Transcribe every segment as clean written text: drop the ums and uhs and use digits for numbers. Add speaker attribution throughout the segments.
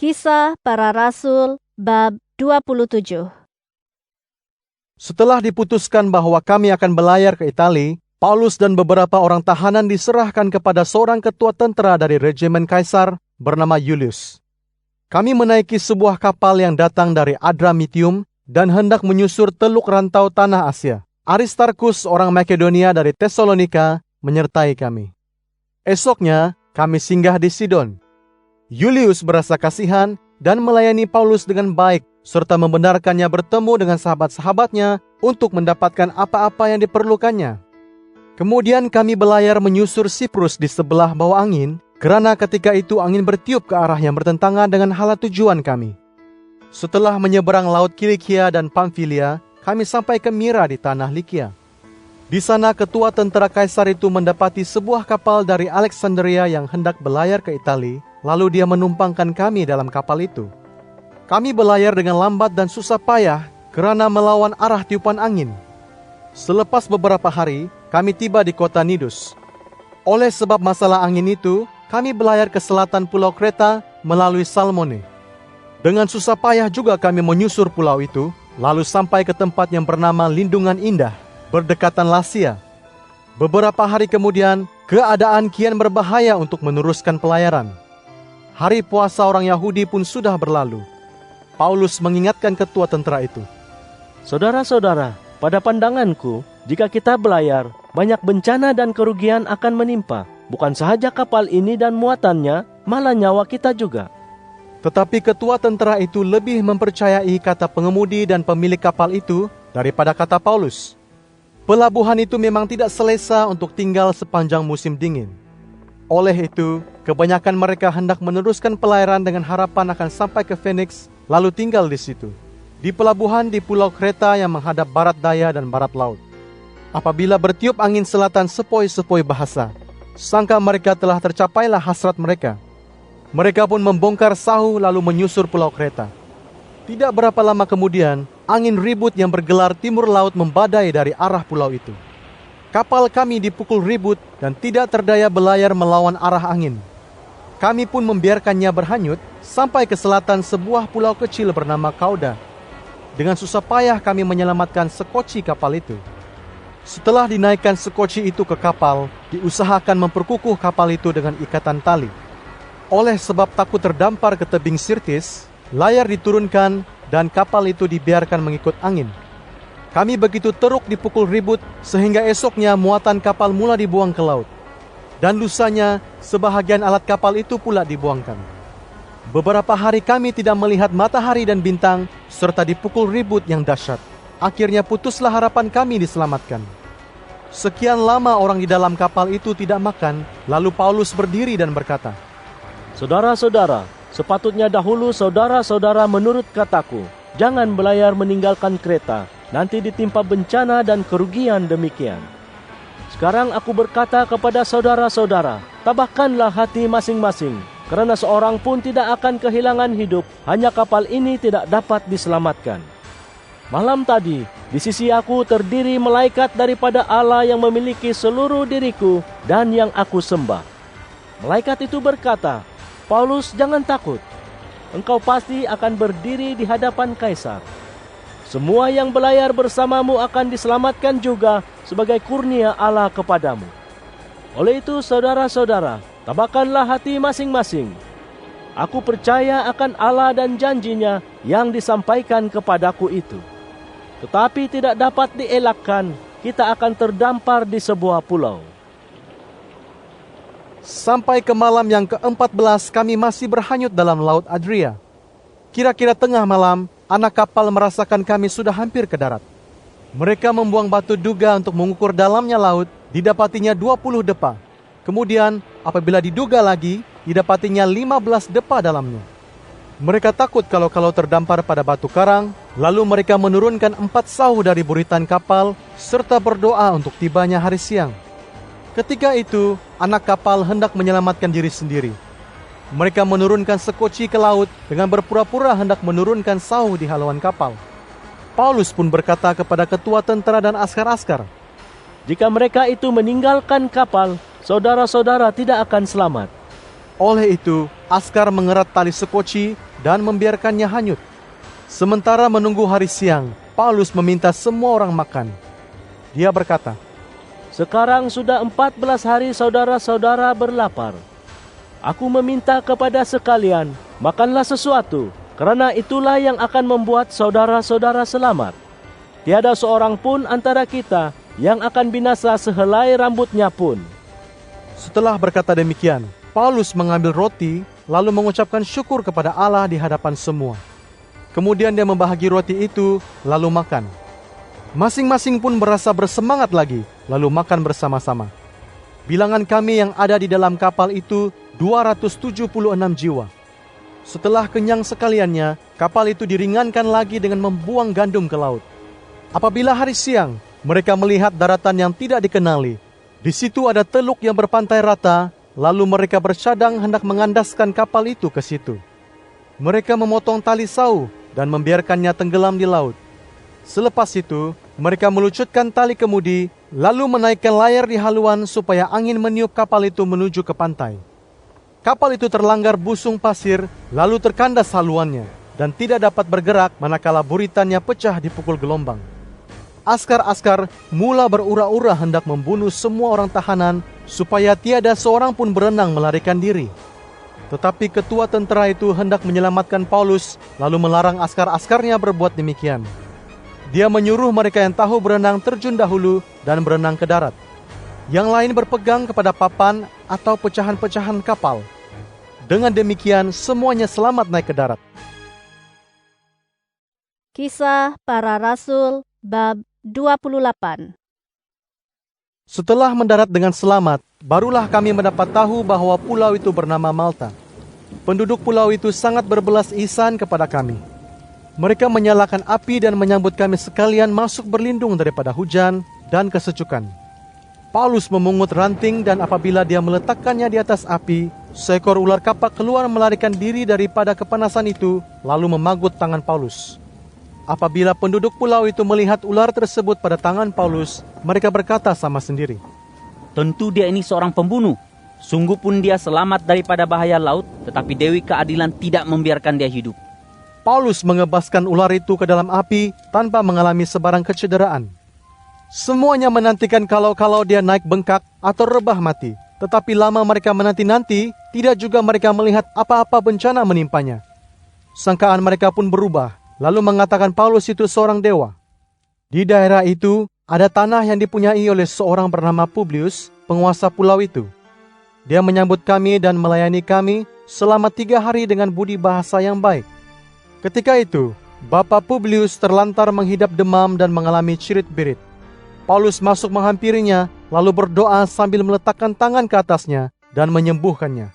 Speaker 1: Kisah Para Rasul bab 27.
Speaker 2: Setelah diputuskan bahwa kami akan belayar ke Italia, Paulus dan beberapa orang tahanan diserahkan kepada seorang ketua tentara dari regimen Kaisar bernama Julius. Kami menaiki sebuah kapal yang datang dari Adramitium dan hendak menyusur teluk rantau tanah Asia. Aristarkus orang Makedonia dari Tesalonika menyertai kami. Esoknya kami singgah di Sidon. Julius berasa kasihan dan melayani Paulus dengan baik, serta membenarkannya bertemu dengan sahabat-sahabatnya untuk mendapatkan apa-apa yang diperlukannya. Kemudian kami belayar menyusur Siprus di sebelah bawah angin, karena ketika itu angin bertiup ke arah yang bertentangan dengan hala tujuan kami. Setelah menyeberang laut Kilikia dan Pamfilia, kami sampai ke Mira di tanah Likia. Di sana ketua tentara Kaisar itu mendapati sebuah kapal dari Alexandria yang hendak belayar ke Italia. Lalu dia menumpangkan kami dalam kapal itu. Kami belayar dengan lambat dan susah payah kerana melawan arah tiupan angin. Selepas beberapa hari, kami tiba di kota Nidus. Oleh sebab masalah angin itu, kami belayar ke selatan pulau Kreta melalui Salmone. Dengan susah payah juga kami menyusur pulau itu, lalu sampai ke tempat yang bernama Lindungan Indah, berdekatan Lasea. Beberapa hari kemudian, keadaan kian berbahaya untuk meneruskan pelayaran. Hari puasa orang Yahudi pun sudah berlalu. Paulus mengingatkan ketua tentara itu.
Speaker 3: Saudara-saudara, pada pandanganku, jika kita belayar, banyak bencana dan kerugian akan menimpa. Bukan sahaja kapal ini dan muatannya, malah nyawa kita juga.
Speaker 2: Tetapi ketua tentara itu lebih mempercayai kata pengemudi dan pemilik kapal itu daripada kata Paulus. Pelabuhan itu memang tidak selesa untuk tinggal sepanjang musim dingin. Oleh itu, kebanyakan mereka hendak meneruskan pelayaran dengan harapan akan sampai ke Phoenix, lalu tinggal di situ, di pelabuhan di Pulau Kreta yang menghadap barat daya dan barat laut. Apabila bertiup angin selatan sepoi-sepoi bahasa, sangka mereka telah tercapailah hasrat mereka. Mereka pun membongkar sahu lalu menyusur Pulau Kreta. Tidak berapa lama kemudian, angin ribut yang bergelar timur laut membadai dari arah pulau itu. Kapal kami dipukul ribut dan tidak terdaya belayar melawan arah angin. Kami pun membiarkannya berhanyut sampai ke selatan sebuah pulau kecil bernama Kauda. Dengan susah payah kami menyelamatkan sekoci kapal itu. Setelah dinaikkan sekoci itu ke kapal, diusahakan memperkukuh kapal itu dengan ikatan tali. Oleh sebab takut terdampar ke tebing Sirtis, layar diturunkan dan kapal itu dibiarkan mengikut angin. Kami begitu teruk dipukul ribut sehingga esoknya muatan kapal mula dibuang ke laut. Dan lusanya sebahagian alat kapal itu pula dibuangkan. Beberapa hari kami tidak melihat matahari dan bintang serta dipukul ribut yang dahsyat. Akhirnya putuslah harapan kami diselamatkan. Sekian lama orang di dalam kapal itu tidak makan, lalu Paulus berdiri dan berkata,
Speaker 3: Saudara-saudara, sepatutnya dahulu saudara-saudara menurut kataku, jangan belayar meninggalkan Kreta. Nanti ditimpa bencana dan kerugian demikian. Sekarang aku berkata kepada saudara-saudara, tabahkanlah hati masing-masing, karena seorang pun tidak akan kehilangan hidup, hanya kapal ini tidak dapat diselamatkan. Malam tadi, di sisi aku terdiri malaikat daripada Allah yang memiliki seluruh diriku dan yang aku sembah. Malaikat itu berkata, Paulus, jangan takut. Engkau pasti akan berdiri di hadapan Kaisar. Semua yang belayar bersamamu akan diselamatkan juga sebagai kurnia Allah kepadamu. Oleh itu, saudara-saudara, tabahkanlah hati masing-masing. Aku percaya akan Allah dan janjinya yang disampaikan kepadaku itu. Tetapi tidak dapat dielakkan, kita akan terdampar di sebuah pulau.
Speaker 2: Sampai ke malam yang ke-14 kami masih berhanyut dalam Laut Adria. Kira-kira tengah malam, anak kapal merasakan kami sudah hampir ke darat. Mereka membuang batu duga untuk mengukur dalamnya laut, didapatinya 20 depa. Kemudian, apabila diduga lagi, didapatinya 15 depa dalamnya. Mereka takut kalau terdampar pada batu karang, lalu mereka menurunkan 4 sauh dari buritan kapal, serta berdoa untuk tibanya hari siang. Ketika itu, anak kapal hendak menyelamatkan diri sendiri. Mereka menurunkan sekoci ke laut dengan berpura-pura hendak menurunkan sauh di haluan kapal. Paulus pun berkata kepada ketua tentara dan askar-askar,
Speaker 3: Jika mereka itu meninggalkan kapal, saudara-saudara tidak akan selamat.
Speaker 2: Oleh itu, askar mengerat tali sekoci dan membiarkannya hanyut. Sementara menunggu hari siang, Paulus meminta semua orang makan. Dia berkata,
Speaker 3: "Sekarang sudah 14 hari saudara-saudara berlapar. Aku meminta kepada sekalian, makanlah sesuatu, karena itulah yang akan membuat saudara-saudara selamat. Tiada seorang pun antara kita yang akan binasa sehelai rambutnya pun."
Speaker 2: Setelah berkata demikian, Paulus mengambil roti, lalu mengucapkan syukur kepada Allah di hadapan semua. Kemudian dia membahagi roti itu, lalu makan. Masing-masing pun berasa bersemangat lagi, lalu makan bersama-sama. Bilangan kami yang ada di dalam kapal itu 276 jiwa. Setelah kenyang sekaliannya, kapal itu diringankan lagi dengan membuang gandum ke laut. Apabila hari siang, mereka melihat daratan yang tidak dikenali. Di situ ada teluk yang berpantai rata, lalu mereka bercadang hendak mengandaskan kapal itu ke situ. Mereka memotong tali sau dan membiarkannya tenggelam di laut. Selepas itu, mereka melucutkan tali kemudi, lalu menaikkan layar di haluan supaya angin meniup kapal itu menuju ke pantai. Kapal itu terlanggar busung pasir, lalu terkandas haluannya, dan tidak dapat bergerak manakala buritannya pecah dipukul gelombang. Askar-askar mula berura-ura hendak membunuh semua orang tahanan, supaya tiada seorang pun berenang melarikan diri. Tetapi ketua tentara itu hendak menyelamatkan Paulus, lalu melarang askar-askarnya berbuat demikian. Dia menyuruh mereka yang tahu berenang terjun dahulu dan berenang ke darat. Yang lain berpegang kepada papan atau pecahan-pecahan kapal. Dengan demikian, semuanya selamat naik ke darat.
Speaker 1: Kisah Para Rasul bab 28.
Speaker 2: Setelah mendarat dengan selamat, barulah kami mendapat tahu bahwa pulau itu bernama Malta. Penduduk pulau itu sangat berbelas ihsan kepada kami. Mereka menyalakan api dan menyambut kami sekalian masuk berlindung daripada hujan dan kesecukan. Paulus memungut ranting dan apabila dia meletakkannya di atas api, seekor ular kapak keluar melarikan diri daripada kepanasan itu, lalu memagut tangan Paulus. Apabila penduduk pulau itu melihat ular tersebut pada tangan Paulus, mereka berkata sama sendiri,
Speaker 4: "Tentu dia ini seorang pembunuh. Sungguh pun dia selamat daripada bahaya laut, tetapi Dewi Keadilan tidak membiarkan dia hidup."
Speaker 2: Paulus mengebaskan ular itu ke dalam api tanpa mengalami sebarang kecederaan. Semuanya menantikan kalau dia naik bengkak atau rebah mati. Tetapi lama mereka menanti-nanti, tidak juga mereka melihat apa-apa bencana menimpanya. Sangkaan mereka pun berubah, lalu mengatakan Paulus itu seorang dewa. Di daerah itu, ada tanah yang dipunyai oleh seorang bernama Publius, penguasa pulau itu. Dia menyambut kami dan melayani kami selama 3 hari dengan budi bahasa yang baik. Ketika itu, Bapak Publius terlantar menghidap demam dan mengalami cirit-birit. Paulus masuk menghampirinya, lalu berdoa sambil meletakkan tangan ke atasnya dan menyembuhkannya.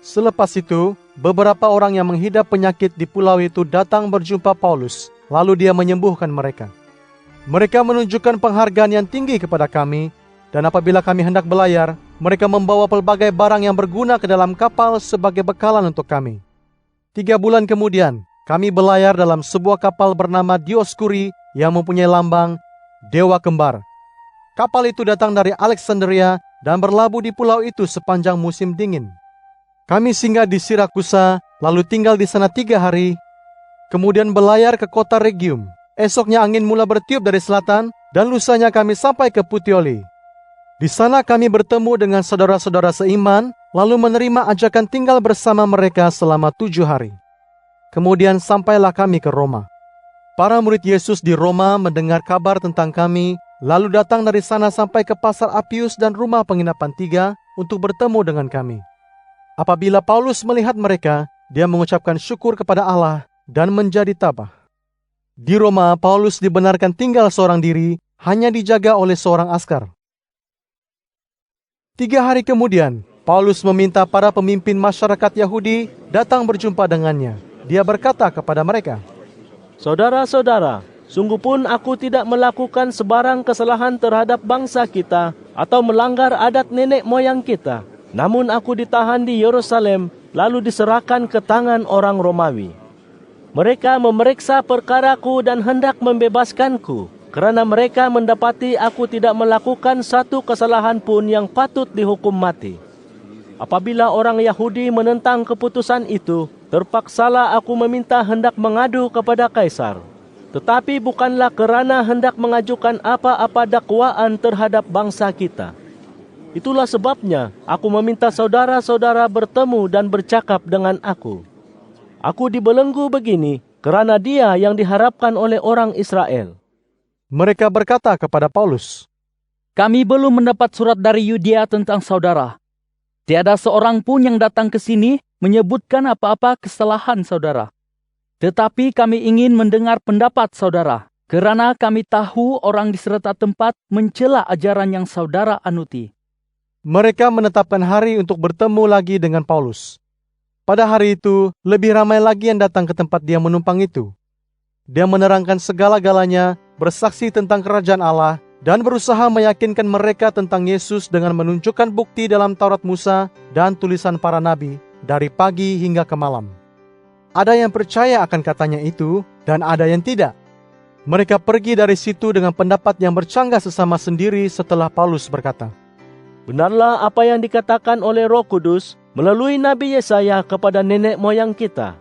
Speaker 2: Selepas itu, beberapa orang yang menghidap penyakit di pulau itu datang berjumpa Paulus, lalu dia menyembuhkan mereka. Mereka menunjukkan penghargaan yang tinggi kepada kami, dan apabila kami hendak belayar, mereka membawa pelbagai barang yang berguna ke dalam kapal sebagai bekalan untuk kami. 3 bulan kemudian, kami belayar dalam sebuah kapal bernama Dioskuri yang mempunyai lambang Dewa Kembar. Kapal itu datang dari Alexandria dan berlabuh di pulau itu sepanjang musim dingin. Kami singgah di Sirakusa, lalu tinggal di sana 3 hari. Kemudian belayar ke kota Rhegium. Esoknya angin mula bertiup dari selatan, dan lusanya kami sampai ke Puteoli. Di sana kami bertemu dengan saudara-saudara seiman, lalu menerima ajakan tinggal bersama mereka selama 7 hari. Kemudian sampailah kami ke Roma. Para murid Yesus di Roma mendengar kabar tentang kami, lalu datang dari sana sampai ke pasar Apius dan rumah penginapan 3 untuk bertemu dengan kami. Apabila Paulus melihat mereka, dia mengucapkan syukur kepada Allah dan menjadi tabah. Di Roma, Paulus dibenarkan tinggal seorang diri, hanya dijaga oleh seorang askar. 3 hari kemudian, Paulus meminta para pemimpin masyarakat Yahudi datang berjumpa dengannya. Dia berkata kepada mereka,
Speaker 3: "Saudara-saudara, sungguh pun aku tidak melakukan sebarang kesalahan terhadap bangsa kita atau melanggar adat nenek moyang kita. Namun aku ditahan di Yerusalem, lalu diserahkan ke tangan orang Romawi. Mereka memeriksa perkaraku dan hendak membebaskanku, karena mereka mendapati aku tidak melakukan satu kesalahan pun yang patut dihukum mati. Apabila orang Yahudi menentang keputusan itu, terpaksalah aku meminta hendak mengadu kepada Kaisar. Tetapi bukanlah kerana hendak mengajukan apa-apa dakwaan terhadap bangsa kita. Itulah sebabnya aku meminta saudara-saudara bertemu dan bercakap dengan aku. Aku dibelenggu begini kerana dia yang diharapkan oleh orang Israel.
Speaker 2: Mereka berkata kepada Paulus,
Speaker 5: Kami belum mendapat surat dari Yudea tentang saudara. Tiada seorang pun yang datang ke sini menyebutkan apa-apa kesalahan saudara. Tetapi kami ingin mendengar pendapat saudara, kerana kami tahu orang di serata tempat mencela ajaran yang saudara anuti.
Speaker 2: Mereka menetapkan hari untuk bertemu lagi dengan Paulus. Pada hari itu, lebih ramai lagi yang datang ke tempat dia menumpang itu. Dia menerangkan segala-galanya, bersaksi tentang kerajaan Allah, dan berusaha meyakinkan mereka tentang Yesus dengan menunjukkan bukti dalam Taurat Musa dan tulisan para nabi dari pagi hingga ke malam. Ada yang percaya akan katanya itu, dan ada yang tidak. Mereka pergi dari situ dengan pendapat yang bercanggah sesama sendiri setelah Paulus berkata,
Speaker 3: Benarlah apa yang dikatakan oleh Roh Kudus melalui Nabi Yesaya kepada nenek moyang kita.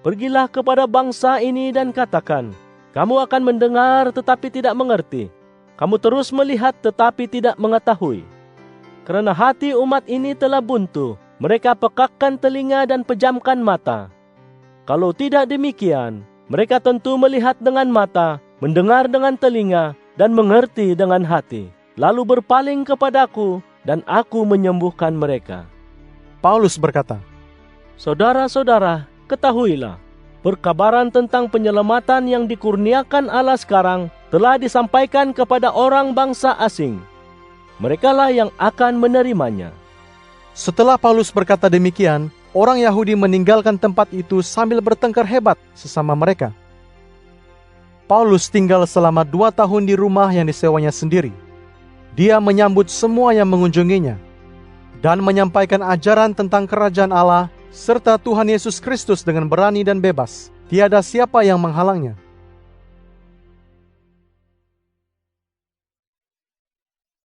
Speaker 3: Pergilah kepada bangsa ini dan katakan, kamu akan mendengar tetapi tidak mengerti. Kamu terus melihat tetapi tidak mengetahui. Kerana hati umat ini telah buntu, mereka pekakkan telinga dan pejamkan mata. Kalau tidak demikian, mereka tentu melihat dengan mata, mendengar dengan telinga, dan mengerti dengan hati. Lalu berpaling kepadaku, dan aku menyembuhkan mereka.
Speaker 2: Paulus berkata,
Speaker 3: Saudara-saudara, ketahuilah, perkabaran tentang penyelamatan yang dikurniakan Allah sekarang telah disampaikan kepada orang bangsa asing. Merekalah yang akan menerimanya.
Speaker 2: Setelah Paulus berkata demikian, orang Yahudi meninggalkan tempat itu sambil bertengkar hebat sesama mereka. Paulus tinggal selama 2 tahun di rumah yang disewanya sendiri. Dia menyambut semua yang mengunjunginya dan menyampaikan ajaran tentang kerajaan Allah serta Tuhan Yesus Kristus dengan berani dan bebas. Tiada siapa yang menghalangnya.